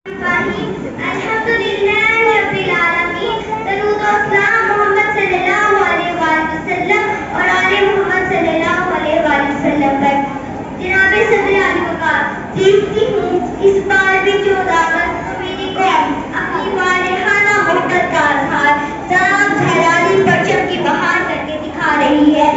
الحمدللہ رب العالمین، درود و سلام محمد صلی اللہ علیہ وآلہ وسلم اور آل محمد صلی اللہ علیہ وآلہ وسلم پر۔ جناب صدر علی وقار، جیتتی ہوں اس بار بھی 14 اگست کو میری قوم اپنی والہانہ محبت کا اظہار جناب جھلالی پرچم کی بہار کر کے دکھا رہی ہے۔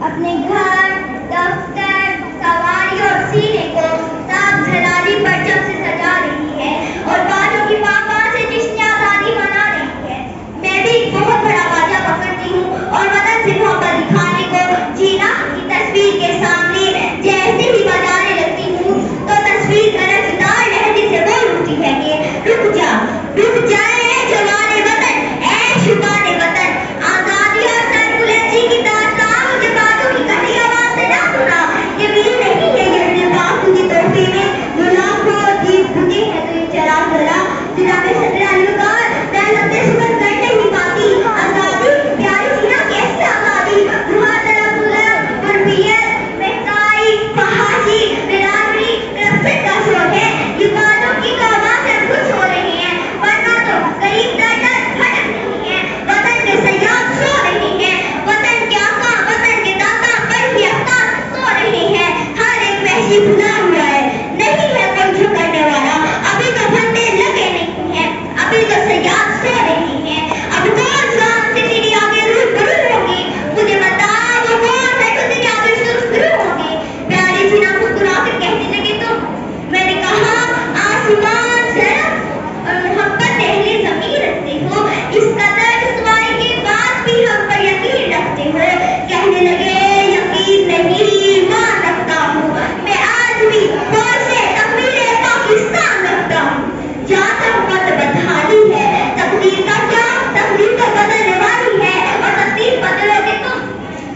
اپنے گھر، دفتر، سواری اور سینے کو صاف جھلالی پرچم سے سجا رہی ہے اور بالوں کی پاپا سے جشن آزادی منا رہی ہے۔ میں بھی ایک بہت بڑا واجہ پکڑتی ہوں اور وطن سے محبت دکھانے کو جینا کی تصویر کے سامنے جیسے ہی بجانے لگتی ہوں تو تصویر قرضدار لہجے سے بول اٹھتی ہے کہ رک جائے اے جوان وطن، اے شبان وطن، آزادی اور سربلندی کی داستان مجھے باتوں کی کٹی آواز سے نہ سنا۔ یہ بھی نہیں ہے یہ اپنے باپ کی تحفے میں جو لاکھوں دیپ بجھے ہے تو یہ چراغ جلا۔ جناب صدر علی وقار، میں لبے سکر کر نہیں پاتی آزادی پیاری تھی نا، کیسی آزادی؟ محاذرہ طلب، تربیت، مہنگائی، فحاشی، برادری، کرپشن کا شور ہے۔ یہ بالوں کی آواز سے خوش ہو رہے ہیں ورنہ تو غریب در در بھٹک رہی ہیں۔ وطن کے سیاد سو رہے ہیں، وطن کے آقا، وطن کے داتا پر بھی افطار سو رہے ہیں۔ ہر ایک وحشی بھلا ہوا ہے، نہیں ہے کوئی جھکنے والا۔ ابھی تو بندے لگے نہیں ہیں، ابھی تو سیاد سو رہے ہیں۔ اب کون شام سے تیری آگے روبرو ہوگی؟ مجھے بتا وہ کون ہے جو تیری آگے روبرو ہوگی؟ پیاری سی نہ مسکرا کر کہنے لگے تو میں نے کہا آسمان سرف اور محبت اہل زمین رکھتے ہو، اس قدر رسوائی کے بعد بھی ہم پر یقین رکھتے ہو۔ کہنے لگے یقین نہیں ایمان رکھتا ہوں، میں آج بھی سے تکمیل پاکستان رکھتا ہوں۔ جاتا ہوا تو بدحالی ہے، تقدیر کا کیا؟ تقدیر تو بدلنے والی ہے اور تقدیر بدلو گے تم۔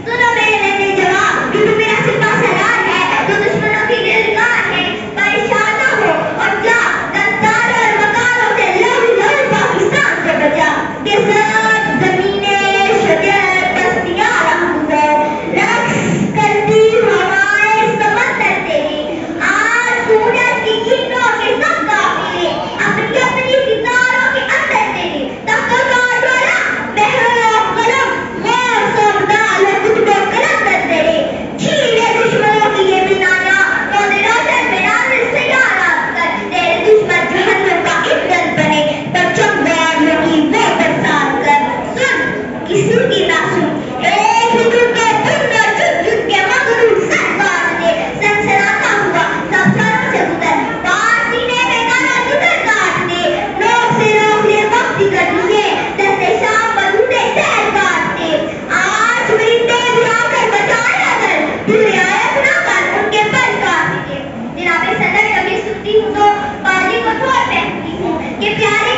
سنو میرے لینے جواب، یہ تو میرا سپاہ سالار ہے جو دشمنوں کی دلگار ہے۔ پریشان نہ ہو اور جا غداروں اور مکاروں سے لڑ پاکستان سے بچا۔ کہ سب زمینیں شجر بستیاں رہنما رقص کرتی ہوائیں سمندر تیرے، آج سورج کی کرنوں کے سب قافلے اپنی اپنی ستاروں کے اندر تیرے۔ تختوں کا ڈولا بحر و قلم غور سوگدال و کتب و قلندر تیرے۔ چھینے دشمنوں کی یہ بینایاں روز روشن میں نازل سیارات کر، تیرے دشمن جہنم کا ایندھن بنے پرچم باریوں کی وہ برسات کر۔ سن کسی کی نہ سن، ایک ہی جھک کے دن اور جھک کے مغرور سر کاٹ دے۔ سنسناتا ہوا سب سروں سے گزر، پار سینے میں گانا جگر کاٹ دے۔ نوک سے روک لے وقت کر دیے، دستے شام پر اٹھے سیر کاٹ دے۔ آج مرندے بھی آ کر بچائے اگر دل رعایت نہ کر ان کے پر کاٹ دے۔ جناب صدر کبھی سنتی ہوں تو بالی کو تھوڑ پہنتی ہوں کہ پیارے